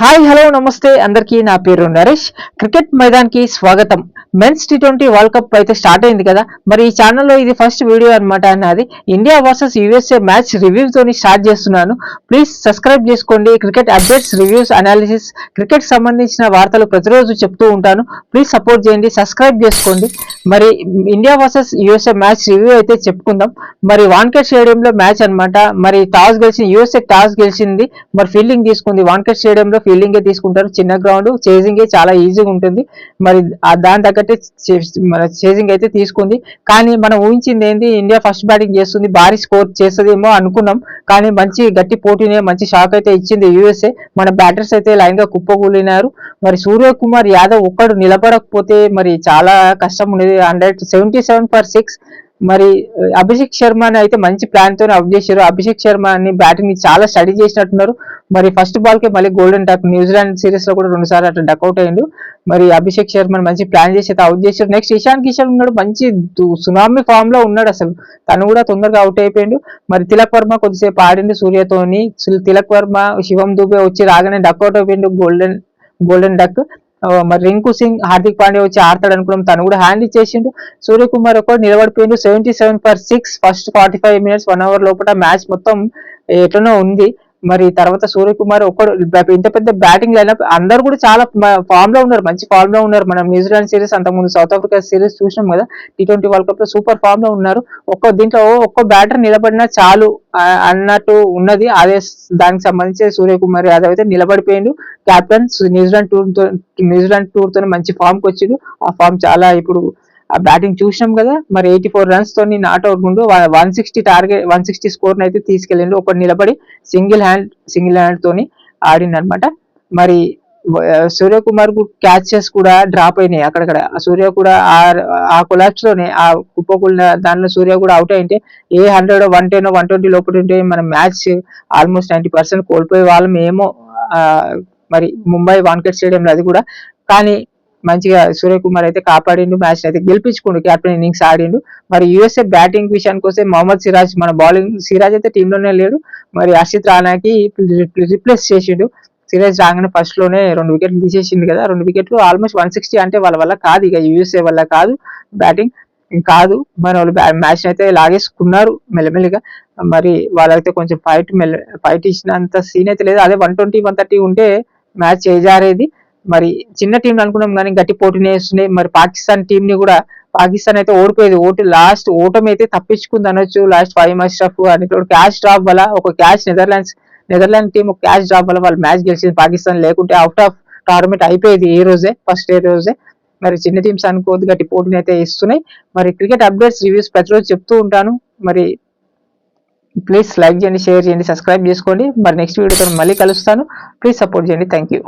Hi hello నమస్తే అందరికీ నా పేరు నరేష్. క్రికెట్ మైదాన్కి స్వాగతం. మెన్స్ టీ20 వరల్డ్ కప్ అయితే స్టార్ట్ అయింది కదా. మరి ఈ ఛానల్లో ఇది ఫస్ట్ వీడియో అనమాట. నాది India versus USA match reviews తోని స్టార్ట్ చేస్తున్నాను. ప్లీజ్ సబ్స్క్రైబ్ చేసుకోండి. Cricket updates, reviews, analysis, cricket సంబంధించిన వార్తలు ప్రతిరోజు చెప్తూ ఉంటాను. ప్లీజ్ సపోర్ట్ చేయండి, సబ్స్క్రైబ్ చేసుకోండి. మరి India versus USA match review అయితే చెప్పుకుందాం. మరి వాన్ఖేడ్ స్టేడియంలో మ్యాచ్ అనమాట. మరి టాస్ గెలిచిన యుఎస్ఏ టాస్ గెలిచింది. మరి ఫీల్డింగ్ తీసుకుంది. వాన్ఖేడ్ స్టేడియంలో ఫీల్డింగే తీసుకుంటారు. చిన్న గ్రౌండ్, చేజింగే చాలా ఈజీగా ఉంటుంది. మరి దాని తగ్గట్టే మన చేజింగ్ అయితే తీసుకుంది. కానీ మనం ఊహించింది ఏంది, ఇండియా ఫస్ట్ బ్యాటింగ్ చేస్తుంది, భారీ స్కోర్ చేస్తుందేమో అనుకున్నాం. కానీ మంచి గట్టి పోటీనే, మంచి షాక్ అయితే ఇచ్చింది యుఎస్ఏ. మన బ్యాటర్స్ అయితే లైన్ గా కుప్పకూలినారు. మరి సూర్యకుమార్ యాదవ్ ఒక్కడు నిలబడకపోతే మరి చాలా కష్టం ఉండేది. 177 for 6. మరి అభిషేక్ శర్మని అయితే మంచి ప్లాన్ తోనే అవుట్ చేశారు. అభిషేక్ శర్మని బ్యాటింగ్ ని చాలా స్టడీ చేసినట్టున్నారు. మరి ఫస్ట్ బాల్ కే మళ్ళీ గోల్డెన్ డక్, న్యూజిలాండ్ సిరీస్ లో కూడా 2 సార్లు అట్లా డక్అవుట్ అయ్యిండు. మరి అభిషేక్ శర్మని మంచి ప్లాన్ చేసి అయితే అవుట్ చేశారు. నెక్స్ట్ ఇషాన్ కిషన్ ఉన్నాడు, మంచి సునామీ ఫామ్ లో ఉన్నాడు. అసలు తను కూడా తొందరగా అవుట్ అయిపోయిండు. మరి తిలక్ వర్మ కొద్దిసేపు ఆడిండు సూర్యతోని. తిలక్ వర్మ, శివం దుబే వచ్చి రాగానే డక్అవుట్ అయిపోయిండు, గోల్డెన్ డక్. మరి రింకు సింగ్, హార్దిక్ పాండ్యా వచ్చి ఆడతాడు అనుకున్నాం, తను కూడా హ్యాండ్ ఇచ్చేసిండు. సూర్యకుమార్ ఒకటి నిలబడిపోయిండు. 77 for 6. ఫస్ట్ 45 minutes, 1 hour లోపల మ్యాచ్ మొత్తం ఎట్లనో ఉంది. మరి తర్వాత సూర్యకుమార్ ఒకడు ఇంత పెద్ద బ్యాటింగ్ లైనప్, అందరు కూడా చాలా ఫామ్ లో ఉన్నారు, మంచి ఫామ్ లో ఉన్నారు. మనం న్యూజిలాండ్ సిరీస్, అంతకుముందు సౌత్ ఆఫ్రికా సిరీస్ చూసినాం కదా. టీ20 వరల్డ్ కప్ లో సూపర్ ఫామ్ లో ఉన్నారు. దీంట్లో ఒక్క బ్యాటర్ నిలబడినా చాలు అన్నట్టు ఉన్నది. అదే దానికి సంబంధించి సూర్యకుమార్ యాదవ్ అయితే నిలబడిపోయిండు. కెప్టెన్ న్యూజిలాండ్ టూర్ తో మంచి ఫామ్ కి వచ్చిండు. ఆ ఫామ్ చాలా ఇప్పుడు ఆ బ్యాటింగ్ చూసినాం కదా. మరి 84 runs తోని నాట్ అవుట్ ముందు 160 స్కోర్ అయితే తీసుకెళ్ళిండు. ఒకటి నిలబడి సింగిల్ హ్యాండ్ తోని ఆడిండు అనమాట. మరి సూర్యకుమార్ కు క్యాచెస్ కూడా డ్రాప్ అయినాయి అక్కడక్కడ. సూర్య కూడా ఆ కొలాప్స్ లోనే, ఆ కుప్పకూలిన దానిలో సూర్య కూడా అవుట్ అయింటే ఏ 100, 110, 120 లోపల ఉంటే మన మ్యాచ్ ఆల్మోస్ట్ 90% కోల్పోయే వాళ్ళం ఏమో. మరి ముంబై వాన్ఖేడ్ స్టేడియంలో అది కూడా. కానీ మంచిగా సూర్యకుమార్ అయితే కాపాడిండు, మ్యాచ్ అయితే గెలిపించుకుండు, కెప్టెన్ ఇన్నింగ్స్ ఆడిండు. మరి యుఎస్ఏ బ్యాటింగ్ విషయానికి వస్తే మొహమ్మద్ సిరాజ్, మన బౌలింగ్, సిరాజ్ అయితే టీంలోనే లేడు. మరి హర్షిత్ రానాకి రిప్లేస్ చేసిండు. సిరాజ్ రాగానే ఫస్ట్ లోనే 2 వికెట్లు తీసేసిండు కదా. 2 వికెట్లు ఆల్మోస్ట్ 160 అంటే వాళ్ళ వల్ల కాదు, ఇక యుఎస్ఏ వల్ల కాదు బ్యాటింగ్ కాదు. మరి వాళ్ళు మ్యాచ్ అయితే లాగేసుకున్నారు మెల్లమెల్లిగా. మరి వాళ్ళైతే కొంచెం ఫైట్ ఇచ్చినంత సీన్ అయితే లేదు. అదే 120, 130 ఉంటే మ్యాచ్ చేజారేది. మరి చిన్న టీం అనుకున్నాం కానీ గట్టి పోటీనే వేస్తున్నాయి. మరి పాకిస్తాన్ టీం ని కూడా, పాకిస్తాన్ అయితే ఓడిపోయేది, లాస్ట్ ఓటమి అయితే తప్పించుకుంది అనొచ్చు. లాస్ట్ 5 మస్టఫ్ అని క్యాచ్ డ్రాప్ వల్ల, ఒక క్యాచ్ నెదర్లాండ్ టీం ఒక క్యాచ్ డ్రాప్ వల్ల వాళ్ళు మ్యాచ్ గెలిచింది పాకిస్తాన్. లేకుంటే అవుట్ ఆఫ్ టోర్నమెంట్ అయిపోయేది ఈ రోజే, ఫస్ట్ రోజే. మరి చిన్న టీమ్స్ అనుకోవద్దు, గట్టి పోటీని అయితే ఇస్తున్నాయి. మరి క్రికెట్ అప్డేట్స్, రివ్యూస్ ప్రతిరోజు చెప్తూ ఉంటాను. మరి ప్లీజ్ లైక్ చేయండి, షేర్ చేయండి, సబ్స్క్రైబ్ చేసుకోండి. మరి నెక్స్ట్ వీడియోతో మళ్ళీ కలుస్తాను. ప్లీజ్ సపోర్ట్ చేయండి. Thank you.